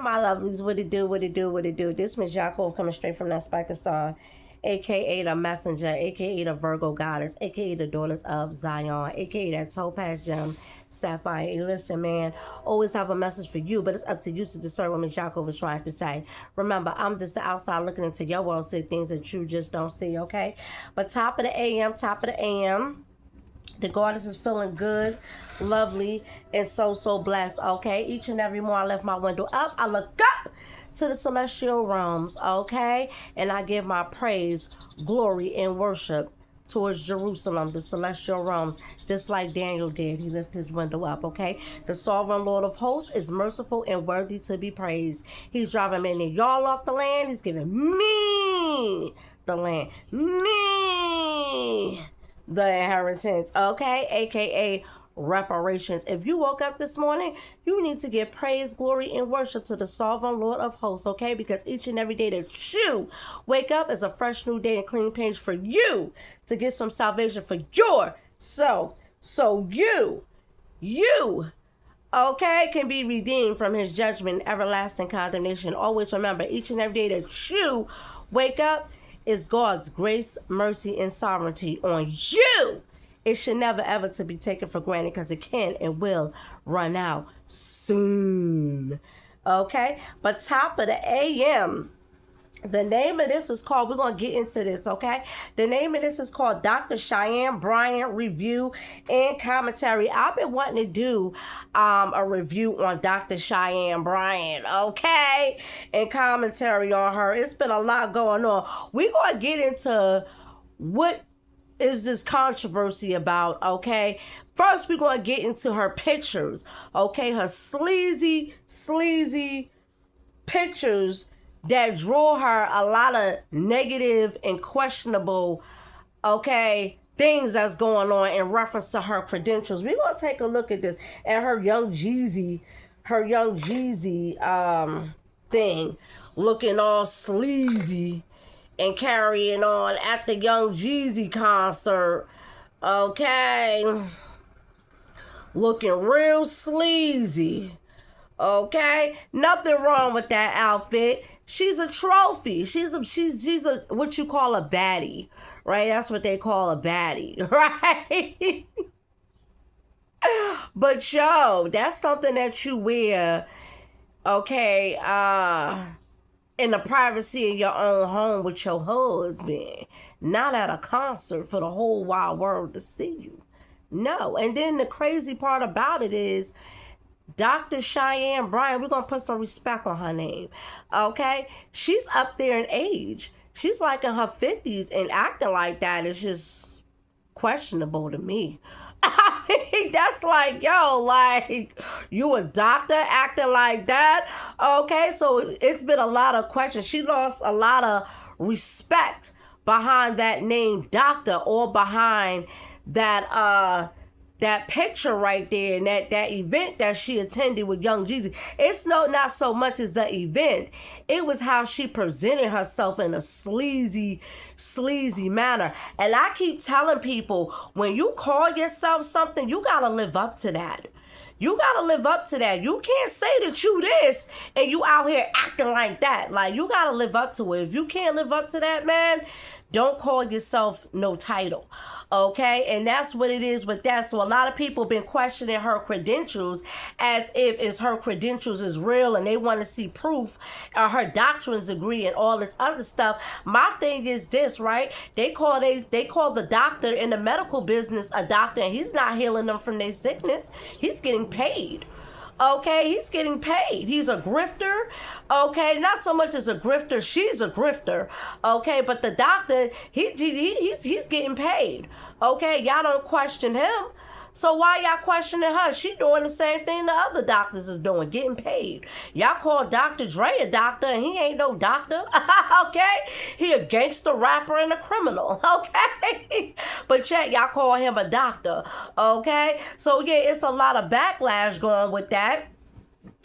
My lovelies, what it do, what it do, what it do. This Miss Yaakov coming straight from that Spiker Star, aka the Messenger, aka the Virgo Goddess, aka the Daughters of Zion, aka that Topaz Gem, Sapphire. Hey, listen, man, always have a message for you, but it's up to you to discern what Miss Yaakov is trying to say. Remember, I'm just the outside looking into your world, see things that you just don't see, okay? But top of the AM, top of the AM. The goddess is feeling good, lovely, and so blessed, okay? Each and every morning I left my window up, I look up to the celestial realms, okay? And I give my praise, glory, and worship towards Jerusalem, the celestial realms, just like Daniel did. He lifted his window up, okay? The sovereign Lord of hosts is merciful and worthy to be praised. He's driving many of y'all off the land. He's giving me the land. Me the inheritance, okay? AKA reparations. If you woke up this morning, you need to give praise, glory, and worship to the sovereign Lord of hosts, okay? Because each and every day that you wake up is a fresh new day and clean page for you to get some salvation for yourself. So you, okay, can be redeemed from his judgment and everlasting condemnation. Always remember, each and every day that you wake up is God's grace, mercy, and sovereignty on you. It should never ever to be taken for granted because it can and will run out soon. Okay? But top of the AM, the name of this is called, we're going to get into this, okay? The name of this is called Dr. Cheyenne Bryant Review and Commentary. I've been wanting to do a review on Dr. Cheyenne Bryant, okay? And commentary on her. It's been a lot going on. We're going to get into what is this controversy about, okay? First, we're going to get into her pictures, okay? Her sleazy pictures that draw her a lot of negative and questionable, okay, things that's going on in reference to her credentials. We're going to take a look at this and her young Jeezy thing, looking all sleazy and carrying on at the Young Jeezy concert, okay, looking real sleazy, okay. Nothing wrong with that outfit. She's a trophy. She's a what you call a baddie, right? That's what they call a baddie, right? But yo, that's something that you wear, okay, in the privacy of your own home with your husband, not at a concert for the whole wide world to see you. No. And then the crazy part about it is Dr. Cheyenne Bryant, we're going to put some respect on her name, okay? She's up there in age. She's like in her 50s, and acting like that is just questionable to me. I mean, that's like, yo, like, you a doctor acting like that? Okay, so it's been a lot of questions. She lost a lot of respect behind that name doctor, or behind that that picture right there, and that event that she attended with Young Jeezy. It's not so much as the event. It was how she presented herself in a sleazy manner. And I keep telling people, when you call yourself something, you gotta live up to that. You gotta live up to that. You can't say that you this and you out here acting like that. Like, you gotta live up to it. If you can't live up to that, man, don't call yourself no title, okay? And that's what it is with that. So a lot of people have been questioning her credentials as if her credentials is real, and they want to see proof, or her doctrines degree and all this other stuff. My thing is this, right? They call the doctor in the medical business a doctor, and he's not healing them from their sickness. He's getting paid. Okay, he's getting paid. He's a grifter. Okay, not so much as a grifter. She's a grifter. Okay, but the doctor, he's getting paid. Okay, y'all don't question him. So why y'all questioning her? She doing the same thing the other doctors is doing, getting paid. Y'all call Dr. Dre a doctor, and he ain't no doctor. Okay? He a gangster rapper and a criminal. Okay? But yet y'all call him a doctor. Okay? So yeah, it's a lot of backlash going with that.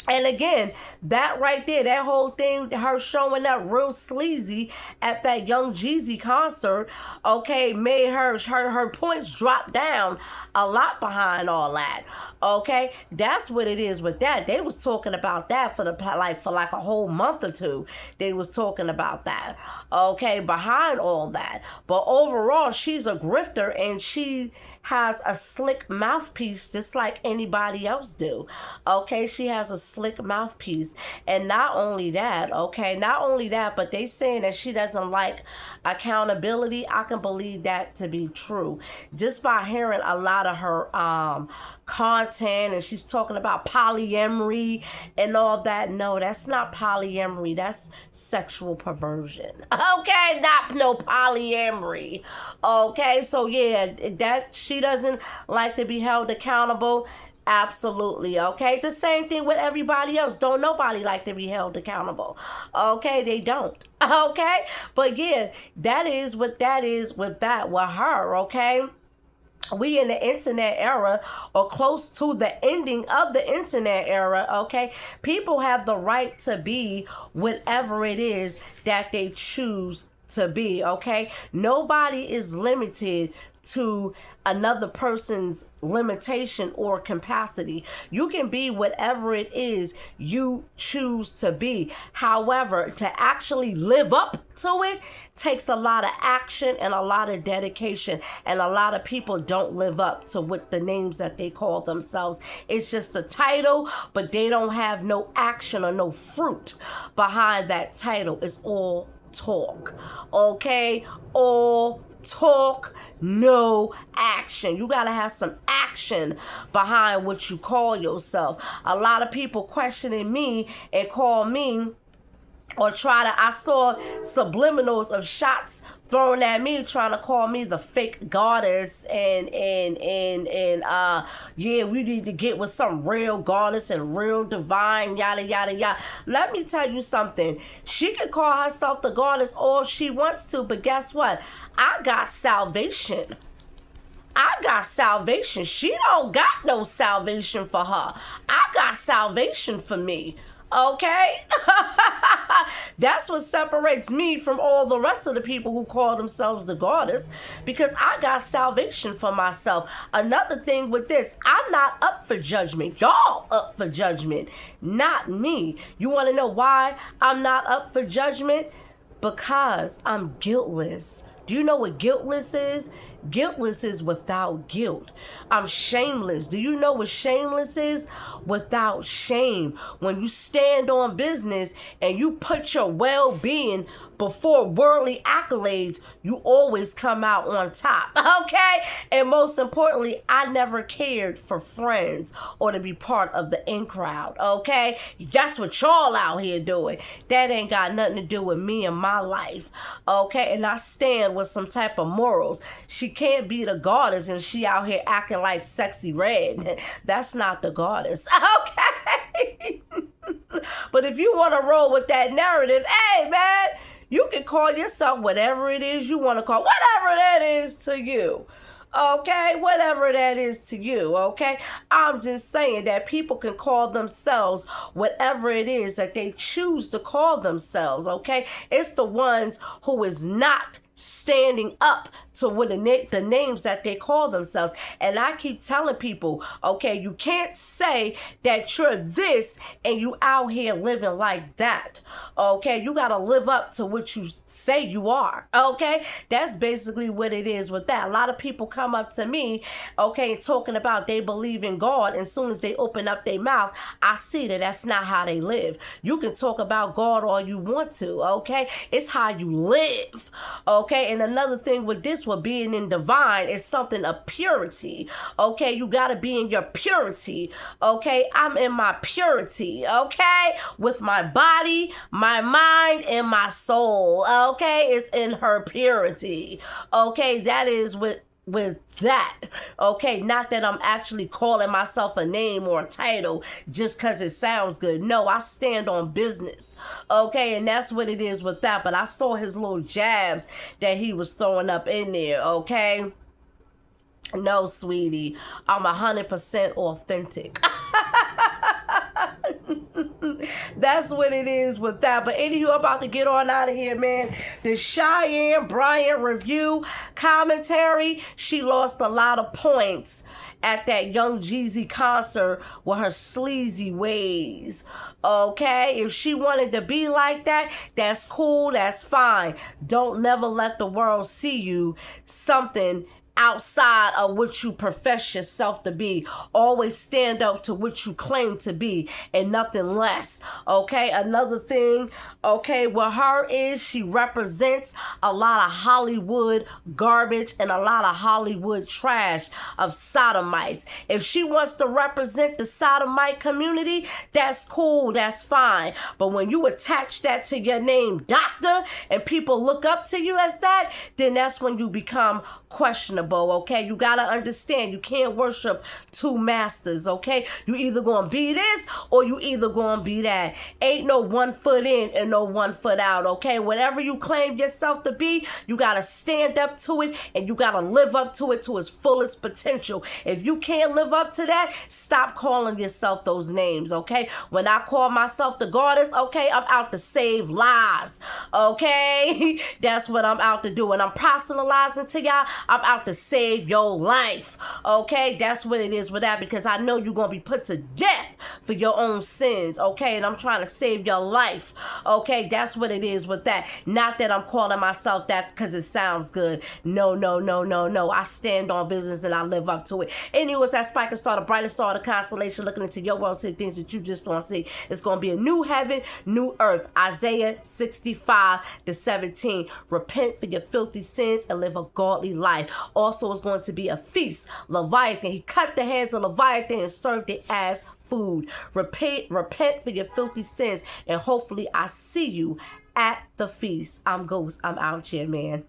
And again, that right there, that whole thing, her showing up real sleazy at that Young Jeezy concert, okay, made her points drop down a lot behind all that. Okay, that's what it is with that. They was talking about that for like a whole month or two. They was talking about that. Okay, behind all that. But overall, she's a grifter and she has a slick mouthpiece just like anybody else do. Okay, she has a slick mouthpiece. And not only that, but they saying that she doesn't like accountability. I can believe that to be true. Just by hearing a lot of her content, and she's talking about polyamory and all that. No, that's not polyamory. That's sexual perversion. Okay, not no polyamory. Okay, so yeah, that she doesn't like to be held accountable. Absolutely. Okay, the same thing with everybody else. Don't nobody like to be held accountable. Okay, they don't. Okay, but yeah, that is what that is with her. Okay, we in the internet era, or close to the ending of the internet era. Okay, people have the right to be whatever it is that they choose to be. Okay, nobody is limited to another person's limitation or capacity. You can be whatever it is you choose to be. However, to actually live up to it takes a lot of action and a lot of dedication, and a lot of people don't live up to what the names that they call themselves. It's just a title, but they don't have no action or no fruit behind that title. It's all talk. Okay, all talk, no action. You gotta have some action behind what you call yourself. A lot of people questioning me and call me, or I saw subliminals of shots thrown at me trying to call me the fake goddess, and yeah, we need to get with some real goddess and real divine, yada yada yada. Let me tell you something. She can call herself the goddess all she wants to, but guess what? I got salvation. She don't got no salvation for her. I got salvation for me. Okay? That's what separates me from all the rest of the people who call themselves the goddess, because I got salvation for myself. Another thing with this, I'm not up for judgment. Y'all up for judgment, not me. You want to know why I'm not up for judgment? Because I'm guiltless. Do you know what guiltless is? Guiltless is without guilt. I'm shameless. Do you know what shameless is? Without shame. When you stand on business and you put your well-being before worldly accolades, you always come out on top. Okay? And most importantly, I never cared for friends or to be part of the in crowd. Okay? That's what y'all out here doing. That ain't got nothing to do with me and my life. Okay? And I stand with some type of morals. She can't be the goddess and she out here acting like Sexy Red. That's not the goddess. Okay? But if you want to roll with that narrative, hey man, you can call yourself whatever it is you want to call, whatever that is to you. Okay, whatever that is to you, okay? I'm just saying that people can call themselves whatever it is that they choose to call themselves, okay? It's the ones who is not standing up to what the names that they call themselves. And I keep telling people, okay, you can't say that you're this and you out here living like that. Okay, you got to live up to what you say you are. Okay, that's basically what it is with that. A lot of people come up to me, okay, talking about they believe in God, and as soon as they open up their mouth, I see that that's not how they live. You can talk about God all you want to, okay? It's how you live, okay? And another thing with this, with being in divine, is something of purity, okay? You got to be in your purity, okay? I'm in my purity, okay? With my body, my mind, and my soul, okay? It's in her purity, okay? That is with that, okay? Not that I'm actually calling myself a name or a title just because it sounds good. No, I stand on business, okay? And that's what it is with that. But I saw his little jabs that he was throwing up in there, okay? No, sweetie, I'm 100% authentic. That's what it is with that. But anywho, I'm about to get on out of here, man. The Cheyenne Bryant review commentary. She lost a lot of points at that Young Jeezy concert with her sleazy ways. Okay, if she wanted to be like that, that's cool, that's fine. Don't never let the world see you something outside of what you profess yourself to be. Always stand up to what you claim to be and nothing less. Okay, another thing, okay, with her is she represents a lot of Hollywood garbage and a lot of Hollywood trash of sodomites. If she wants to represent the sodomite community, that's cool, that's fine. But when you attach that to your name, doctor, and people look up to you as that, then that's when you become questionable. Okay, you gotta understand, you can't worship two masters. Okay, you either gonna be this or you either gonna be that. Ain't no 1 foot in and no 1 foot out. Okay, whatever you claim yourself to be, you gotta stand up to it and you gotta live up to it to its fullest potential. If you can't live up to that, stop calling yourself those names. Okay, when I call myself the goddess, okay, I'm out to save lives. Okay, that's what I'm out to do, and I'm personalizing to y'all. I'm out to save your life. Okay, that's what it is with that, because I know you're gonna be put to death for your own sins. Okay, and I'm trying to save your life. Okay, that's what it is with that. Not that I'm calling myself that because it sounds good. No, no, no, no, no. I stand on business and I live up to it. Anyways, that spiking star, the brightest star of the constellation, looking into your world, see things that you just don't see. It's gonna be a new heaven, new earth. Isaiah 65:17. Repent for your filthy sins and live a godly life. Also, it's going to be a feast. Leviathan, he cut the heads of Leviathan and served it as food. Repent for your filthy sins, and hopefully I see you at the feast. I'm Ghost. I'm out here, man.